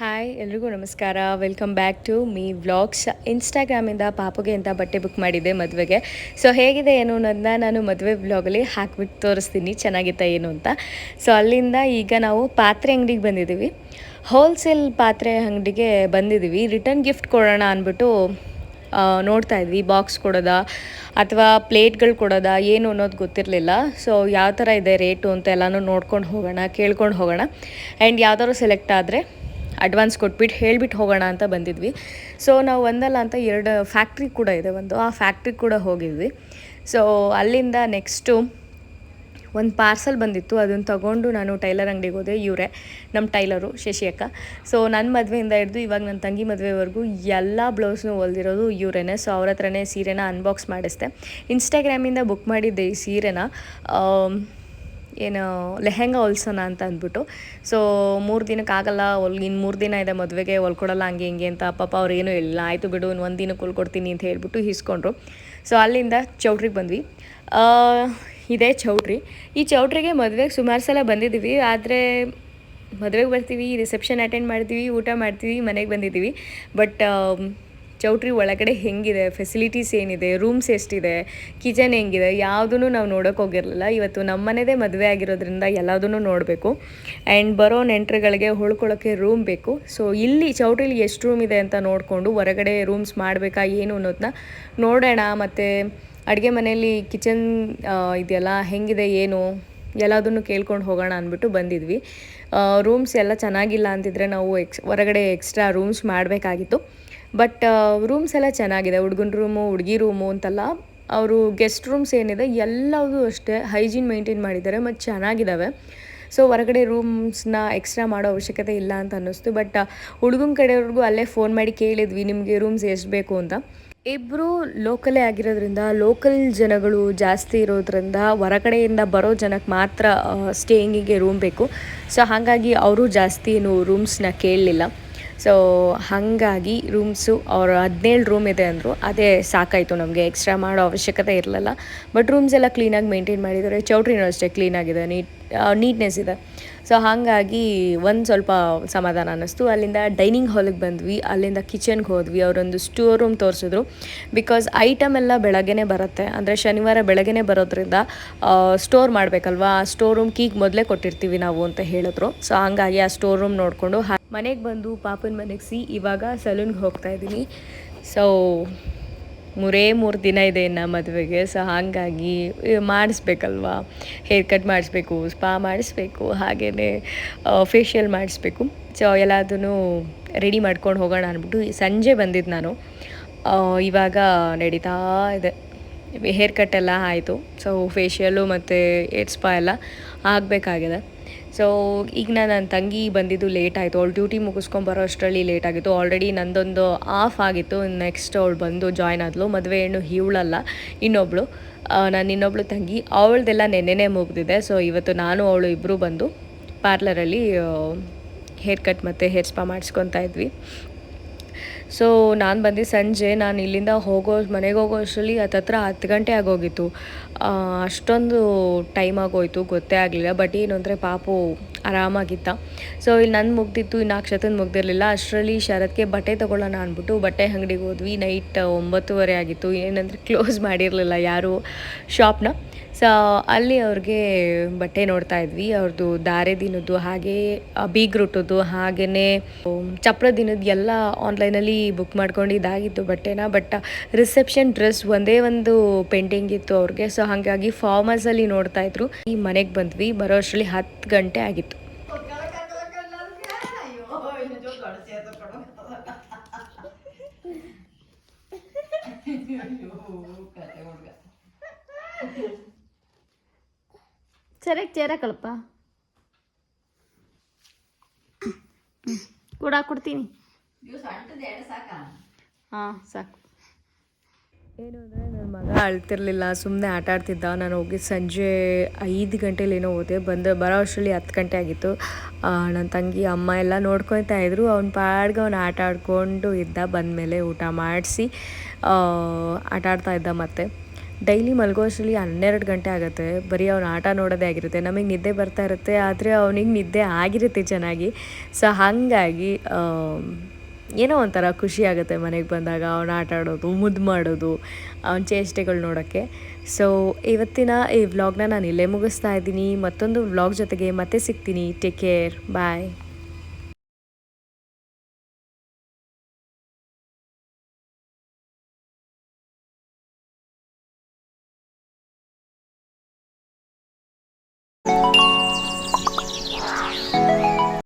Hi ಎಲ್ರಿಗೂ ನಮಸ್ಕಾರ. Welcome back to me vlogs. ಇನ್ಸ್ಟಾಗ್ರಾಮಿಂದ ಪಾಪುಗೆ ಅಂತ ಬಟ್ಟೆ ಬುಕ್ ಮಾಡಿದ್ದೆ ಮದುವೆಗೆ. ಸೊ ಹೇಗಿದೆ ಏನು ಅನ್ನೋದನ್ನ ನಾನು ಮದುವೆ ವ್ಲಾಗಲ್ಲಿ ಹಾಕ್ಬಿಟ್ಟು ತೋರಿಸ್ತೀನಿ ಚೆನ್ನಾಗಿತ್ತ ಏನು ಅಂತ. ಸೊ ಅಲ್ಲಿಂದ ಈಗ ನಾವು ಪಾತ್ರೆ ಅಂಗಡಿಗೆ ಬಂದಿದ್ದೀವಿ. ಹೋಲ್ಸೇಲ್ ಪಾತ್ರೆ ಅಂಗಡಿಗೆ ಬಂದಿದ್ದೀವಿ. ರಿಟರ್ನ್ ಗಿಫ್ಟ್ ಕೊಡೋಣ ಅಂದ್ಬಿಟ್ಟು ನೋಡ್ತಾ ಇದ್ವಿ. ಬಾಕ್ಸ್ ಕೊಡೋದಾ ಅಥವಾ ಪ್ಲೇಟ್ಗಳು ಕೊಡೋದಾ ಏನು ಅನ್ನೋದು ಗೊತ್ತಿರಲಿಲ್ಲ. ಸೊ ಯಾವ ಥರ ಇದೆ ರೇಟು ಅಂತ ಎಲ್ಲನೂ ನೋಡ್ಕೊಂಡು ಹೋಗೋಣ, ಕೇಳ್ಕೊಂಡು ಹೋಗೋಣ. ಆ್ಯಂಡ್ ಯಾವ್ದಾದ್ರು ಸೆಲೆಕ್ಟ್ ಆದರೆ ಅಡ್ವಾನ್ಸ್ ಕೊಟ್ಬಿಟ್ಟು ಹೇಳಿಬಿಟ್ಟು ಹೋಗೋಣ ಅಂತ ಬಂದಿದ್ವಿ. ಸೊ ನಾವು ಒಂದಲ್ಲ ಅಂತ ಎರಡು ಫ್ಯಾಕ್ಟ್ರಿ ಕೂಡ ಇದೆ, ಆ ಫ್ಯಾಕ್ಟ್ರಿಗೆ ಕೂಡ ಹೋಗಿದ್ವಿ. ಸೊ ಅಲ್ಲಿಂದ ನೆಕ್ಸ್ಟು ಒಂದು ಪಾರ್ಸಲ್ ಬಂದಿತ್ತು, ಅದನ್ನು ತೊಗೊಂಡು ನಾನು ಟೈಲರ್ ಅಂಗಡಿಗೆ ಹೋದೆ. ಇವರೇ ನಮ್ಮ ಟೈಲರು ಶಶಿ ಅಕ್ಕ. ಸೊ ನನ್ನ ಮದುವೆಯಿಂದ ಹಿಡಿದು ಇವಾಗ ನನ್ನ ತಂಗಿ ಮದುವೆವರೆಗೂ ಎಲ್ಲ ಬ್ಲೌಸ್ನೂ ಹೊಲ್ದಿರೋದು ಇವರೇನೆ. ಸೊ ಅವ್ರ ಹತ್ರನೇ ಸೀರೆನ ಅನ್ಬಾಕ್ಸ್ ಮಾಡಿಸ್ದೆ. ಇನ್ಸ್ಟಾಗ್ರಾಮಿಂದ ಬುಕ್ ಮಾಡಿದ್ದೆ ಈ ಸೀರೆನ, ಏನು ಲೆಹೆಂಗಾ ಹೊಲ್ಸೋಣ ಅಂತ ಅಂದ್ಬಿಟ್ಟು. ಸೊ 3 ದಿನಕ್ಕೆ ಆಗಲ್ಲ, ಇನ್ನು 3 ದಿನ ಇದೆ ಮದುವೆಗೆ, ಹೊಲ್ಕೊಡಲ್ಲ ಹಂಗೆ ಹಿಂಗೆ ಅಂತ. ಪಾಪ ಅವ್ರು ಏನೂ ಹೇಳಿಲ್ಲ. ಆಯಿತು ಬಿಡು, ಇನ್ನು 1 ದಿನಕ್ಕೆ ಹೊಲ್ಕೊಡ್ತೀನಿ ಅಂತ ಹೇಳ್ಬಿಟ್ಟು ಇಸ್ಕೊಂಡ್ರು. ಸೊ ಅಲ್ಲಿಂದ ಚೌಟ್ರಿಗೆ ಬಂದ್ವಿ. ಇದೇ ಚೌಟ್ರಿ. ಈ ಚೌಟ್ರಿಗೆ ಮದುವೆಗೆ ಸುಮಾರು ಸಲ ಬಂದಿದ್ದೀವಿ. ಆದರೆ ಮದುವೆಗೆ ಬರ್ತೀವಿ, ರಿಸೆಪ್ಷನ್ ಅಟೆಂಡ್ ಮಾಡ್ತೀವಿ, ಊಟ ಮಾಡ್ತೀವಿ, ಮನೆಗೆ ಬಂದಿದ್ದೀವಿ. ಬಟ್ ಚೌಟ್ರಿ ಒಳಗಡೆ ಹೆಂಗಿದೆ, ಫೆಸಿಲಿಟೀಸ್ ಏನಿದೆ, ರೂಮ್ಸ್ ಎಷ್ಟಿದೆ, ಕಿಚನ್ ಹೆಂಗಿದೆ, ಯಾವುದೂ ನಾವು ನೋಡೋಕೆ ಹೋಗಿರಲಿಲ್ಲ. ಇವತ್ತು ನಮ್ಮ ಮನೆಯದೇ ಮದುವೆ ಆಗಿರೋದ್ರಿಂದ ಎಲ್ಲದನ್ನೂ ನೋಡಬೇಕು. ಆ್ಯಂಡ್ ಬರೋ ನೆಂಟರುಗಳಿಗೆ ಉಳ್ಕೊಳ್ಳೋಕ್ಕೆ ರೂಮ್ ಬೇಕು. ಸೊ ಇಲ್ಲಿ ಚೌಟ್ರಿಲಿ ಎಷ್ಟು ರೂಮ್ ಇದೆ ಅಂತ ನೋಡಿಕೊಂಡು ಹೊರಗಡೆ ರೂಮ್ಸ್ ಮಾಡಬೇಕಾ ಏನು ಅನ್ನೋದನ್ನ ನೋಡೋಣ. ಮತ್ತು ಅಡುಗೆ ಮನೆಯಲ್ಲಿ ಕಿಚನ್ ಇದೆಯಲ್ಲ ಹೆಂಗಿದೆ ಏನು ಎಲ್ಲದನ್ನು ಕೇಳ್ಕೊಂಡು ಹೋಗೋಣ ಅಂದ್ಬಿಟ್ಟು ಬಂದಿದ್ವಿ. ರೂಮ್ಸ್ ಎಲ್ಲ ಚೆನ್ನಾಗಿಲ್ಲ ಅಂತಿದ್ರೆ ನಾವು ಹೊರಗಡೆ ಎಕ್ಸ್ಟ್ರಾ ರೂಮ್ಸ್ ಮಾಡಬೇಕಾಗಿತ್ತು. ಬಟ್ ರೂಮ್ಸ್ ಎಲ್ಲ ಚೆನ್ನಾಗಿದೆ. ಹುಡುಗನ ರೂಮು, ಹುಡುಗಿ ರೂಮು ಅಂತಲ್ಲ, ಅವರು ಗೆಸ್ಟ್ ರೂಮ್ಸ್ ಏನಿದೆ ಎಲ್ಲವೂ ಅಷ್ಟೇ ಹೈಜೀನ್ ಮೇಂಟೈನ್ ಮಾಡಿದ್ದಾರೆ ಮತ್ತು ಚೆನ್ನಾಗಿದ್ದಾವೆ. ಸೊ ಹೊರಗಡೆ ರೂಮ್ಸ್ನ ಎಕ್ಸ್ಟ್ರಾ ಮಾಡೋ ಅವಶ್ಯಕತೆ ಇಲ್ಲ ಅಂತ ಅನ್ನಿಸ್ತು. ಬಟ್ ಹುಡುಗನ ಕಡೆಯವ್ರಿಗೂ ಅಲ್ಲೇ ಫೋನ್ ಮಾಡಿ ಕೇಳಿದ್ವಿ, ನಿಮಗೆ ರೂಮ್ಸ್ ಎಷ್ಟು ಬೇಕು ಅಂತ. ಇಬ್ಬರು ಲೋಕಲೇ ಆಗಿರೋದ್ರಿಂದ, ಲೋಕಲ್ ಜನಗಳು ಜಾಸ್ತಿ ಇರೋದ್ರಿಂದ ಹೊರಗಡೆಯಿಂದ ಬರೋ ಜನಕ್ಕೆ ಮಾತ್ರ ಸ್ಟೇಯಿಂಗಿಗೆ ರೂಮ್ ಬೇಕು. ಸೊ ಹಾಗಾಗಿ ಅವರು ಜಾಸ್ತಿ ಏನು ರೂಮ್ಸ್ನ ಕೇಳಲಿಲ್ಲ. ಸೊ ಹಾಗಾಗಿ ರೂಮ್ಸು ಅವರು 17 ರೂಮ್ ಇದೆ ಅಂದರು. ಅದೇ ಸಾಕಾಯಿತು ನಮಗೆ, ಎಕ್ಸ್ಟ್ರಾ ಮಾಡೋ ಅವಶ್ಯಕತೆ ಇರಲಿಲ್ಲ. ಬಟ್ ರೂಮ್ಸ್ ಎಲ್ಲ ಕ್ಲೀನಾಗಿ ಮೇಂಟೈನ್ ಮಾಡಿದ್ದಾರೆ. ಚೌಟ್ರಿನೂ ಅಷ್ಟೇ ಕ್ಲೀನಾಗಿದೆ, ನೀಟ್ನೆಸ್ ಇದೆ. ಸೊ ಹಾಗಾಗಿ ಒಂದು ಸ್ವಲ್ಪ ಸಮಾಧಾನ ಅನ್ನಿಸ್ತು. ಅಲ್ಲಿಂದ ಡೈನಿಂಗ್ ಹಾಲಿಗೆ ಬಂದ್ವಿ. ಅಲ್ಲಿಂದ ಕಿಚನ್ಗೆ ಹೋದ್ವಿ. ಅವರೊಂದು ಸ್ಟೋರ್ ರೂಮ್ ತೋರಿಸಿದ್ರು. ಬಿಕಾಸ್ ಐಟಮ್ ಎಲ್ಲ ಬೆಳಗ್ಗೆನೇ ಬರುತ್ತೆ, ಅಂದರೆ ಶನಿವಾರ ಬೆಳಗ್ಗೆನೇ ಬರೋದ್ರಿಂದ ಸ್ಟೋರ್ ಮಾಡಬೇಕಲ್ವಾ, ಆ ಸ್ಟೋರ್ ರೂಮ್ ಕೀಗೆ ಮೊದಲೇ ಕೊಟ್ಟಿರ್ತೀವಿ ನಾವು ಅಂತ ಹೇಳಿದ್ರು. ಸೊ ಹಂಗಾಗಿ ಆ ಸ್ಟೋರ್ ರೂಮ್ ನೋಡಿಕೊಂಡು ಮನೆಗೆ ಬಂದು ಪಾಪನ ಮನೆಗೆ ಇವಾಗ ಸಲೂನ್ಗೆ ಹೋಗ್ತಾ ಇದ್ದೀನಿ. ಸೊ 3 ದಿನ ಇದೆ ಇನ್ನು ಮದುವೆಗೆ. ಸೊ ಹಾಗಾಗಿ ಮಾಡಿಸ್ಬೇಕಲ್ವಾ, ಹೇರ್ ಕಟ್ ಮಾಡಿಸ್ಬೇಕು, ಸ್ಪಾ ಮಾಡಿಸ್ಬೇಕು, ಹಾಗೆಯೇ ಫೇಶಿಯಲ್ ಮಾಡಿಸ್ಬೇಕು. ಸೊ ಎಲ್ಲದೂ ರೆಡಿ ಮಾಡ್ಕೊಂಡು ಹೋಗೋಣ ಅಂದ್ಬಿಟ್ಟು ಸಂಜೆ ಬಂದಿದ್ದು ನಾನು. ಇವಾಗ ನಡೀತಾ ಇದೆ. ಹೇರ್ ಕಟ್ ಎಲ್ಲ ಆಯಿತು. ಸೊ ಫೇಶಿಯಲು ಮತ್ತು ಹೇರ್ ಸ್ಪಾ ಎಲ್ಲ ಆಗಬೇಕಾಗಿದೆ. ಸೊ ಈಗ ನನ್ನ ತಂಗಿ ಬಂದಿದ್ದು ಲೇಟ್ ಆಯಿತು. ಅವಳು ಡ್ಯೂಟಿ ಮುಗಿಸ್ಕೊಂಬರೋ ಅಷ್ಟರಲ್ಲಿ ಲೇಟ್ ಆಗಿತ್ತು. ಆಲ್ರೆಡಿ ನಂದೊಂದು ಆಫ್ ಆಗಿತ್ತು. ನೆಕ್ಸ್ಟ್ ಅವಳು ಬಂದು ಜಾಯ್ನ್ ಆದಳು. ಮದುವೆ ಹೆಣ್ಣು ಇವಳಲ್ಲ, ಇನ್ನೊಬ್ಬಳು, ನಾನು ಇನ್ನೊಬ್ಳು ತಂಗಿ. ಅವಳದೆಲ್ಲ ನೆನ್ನೆನೇ ಮುಗಿದಿದೆ. ಸೊ ಇವತ್ತು ನಾನು ಅವಳು ಇಬ್ಬರು ಬಂದು ಪಾರ್ಲರಲ್ಲಿ ಹೇರ್ ಕಟ್ ಮತ್ತು ಹೇರ್ ಸ್ಪಾ ಮಾಡಿಸ್ಕೊತಾ ಇದ್ವಿ. ಸೊ ನಾನು ಬಂದು ಸಂಜೆ, ನಾನು ಇಲ್ಲಿಂದ ಮನೆಗೆ ಹೋಗೋ ಅಷ್ಟರಲ್ಲಿ ಹತ್ತತ್ರ 10 ಗಂಟೆ ಆಗೋಗಿತ್ತು. ಅಷ್ಟೊಂದು ಟೈಮ್ ಆಗೋಯ್ತು, ಗೊತ್ತೇ ಆಗಲಿಲ್ಲ. ಬಟ್ ಏನು ಅಂದರೆ ಪಾಪು ಆರಾಮಾಗಿತ್ತ. ಸೊ ಇಲ್ಲಿ ನನ್ನ ಮುಗ್ದಿತ್ತು, ಇನ್ನು ಅಕ್ಷತನ ಮುಗ್ದಿರಲಿಲ್ಲ. ಅಷ್ಟರಲ್ಲಿ ಶರತ್ಗೆ ಬಟ್ಟೆ ತೊಗೊಳ್ಳೋಣ ಅಂದ್ಬಿಟ್ಟು ಬಟ್ಟೆ ಅಂಗಡಿಗೆ ಹೋದ್ವಿ. ನೈಟ್ 9:30 ಆಗಿತ್ತು. ಏನಂದರೆ ಕ್ಲೋಸ್ ಮಾಡಿರಲಿಲ್ಲ ಯಾರು ಶಾಪ್ನ. ಸೊ ಅಲ್ಲಿ ಅವ್ರಿಗೆ ಬಟ್ಟೆ ನೋಡ್ತಾ ಇದ್ವಿ. ಅವ್ರದ್ದು ಧಾರೆ ದಿನದ್ದು, ಹಾಗೇ ಬೀಗ್ರೂಟದ್ದು, ಹಾಗೆಯೇ ಚಪ್ರ ದಿನದ್ದು ಎಲ್ಲ ಆನ್ಲೈನಲ್ಲಿ ಬುಕ್ ಮಾಡ್ಕೊಂಡು ಇದಾಗಿತ್ತು ಬಟ್ಟೆನ. ಬಟ್ ರಿಸೆಪ್ಷನ್ ಡ್ರೆಸ್ ಒಂದೇ ಒಂದು ಪೆಂಡಿಂಗ್ ಇತ್ತು ಅವ್ರಿಗೆ. ಸೊ ಹಾಗಾಗಿ ಫಾರ್ಮರ್ಸಲ್ಲಿ ನೋಡ್ತಾಯಿದ್ರು. ಈ ಮನೆಗೆ ಬಂದ್ವಿ, ಬರೋ ಅಷ್ಟರಲ್ಲಿ 10 ಗಂಟೆ ಆಗಿತ್ತು. ಸರಿಯಾಗಿ ಚೇರಕಲ್ಪ ಕೂಡ ಕೊಡ್ತೀನಿ. ಹಾಂ ಸಾಕು. ಏನು ಅಂದರೆ ನನ್ನ ಮಗ ಅಳ್ತಿರ್ಲಿಲ್ಲ, ಸುಮ್ಮನೆ ಆಟ ಆಡ್ತಿದ್ದ. ನಾನು ಹೋಗಿ ಸಂಜೆ 5 ಗಂಟೆಲೇನೋ ಹೋದೆ. ಬರೋ ಅಷ್ಟರಲ್ಲಿ 10 ಗಂಟೆ ಆಗಿತ್ತು. ನನ್ನ ತಂಗಿ ಅಮ್ಮ ಎಲ್ಲ ನೋಡ್ಕೊತಾ ಇದ್ರು. ಅವ್ನ ಪಾಡ್ಗೆ ಅವ್ನು ಆಟ ಆಡ್ಕೊಂಡು ಇದ್ದ. ಬಂದಮೇಲೆ ಊಟ ಮಾಡಿಸಿ ಆಟ ಆಡ್ತಾ ಇದ್ದ. ಮತ್ತು ಡೈಲಿ ಮಲಗೋ ಅಷ್ಟರಲ್ಲಿ 12 ಗಂಟೆ ಆಗುತ್ತೆ. ಬರೀ ಅವ್ನು ಆಟ ನೋಡೋದೇ ಆಗಿರುತ್ತೆ. ನಮಗೆ ನಿದ್ದೆ ಬರ್ತಾ ಇರುತ್ತೆ, ಆದರೆ ಅವನಿಗೆ ನಿದ್ದೆ ಆಗಿರುತ್ತೆ ಚೆನ್ನಾಗಿ. ಸೊ ಹಾಗಾಗಿ ಏನೋ ಒಂಥರ ಖುಷಿ ಆಗುತ್ತೆ ಮನೆಗೆ ಬಂದಾಗ ಅವ್ನು ಆಟ ಆಡೋದು, ಮುದ್ದು ಮಾಡೋದು, ಅವ್ನ ಚೇಷ್ಟೆಗಳು ನೋಡೋಕ್ಕೆ. ಸೊ ಇವತ್ತಿನ ಈ ವ್ಲಾಗ್ನ ನಾನು ಇಲ್ಲೇ ಮುಗಿಸ್ತಾ ಇದ್ದೀನಿ. ಮತ್ತೊಂದು ವ್ಲಾಗ್ ಜೊತೆಗೆ ಮತ್ತೆ ಸಿಗ್ತೀನಿ. ಟೇಕ್ ಕೇರ್, ಬಾಯ್.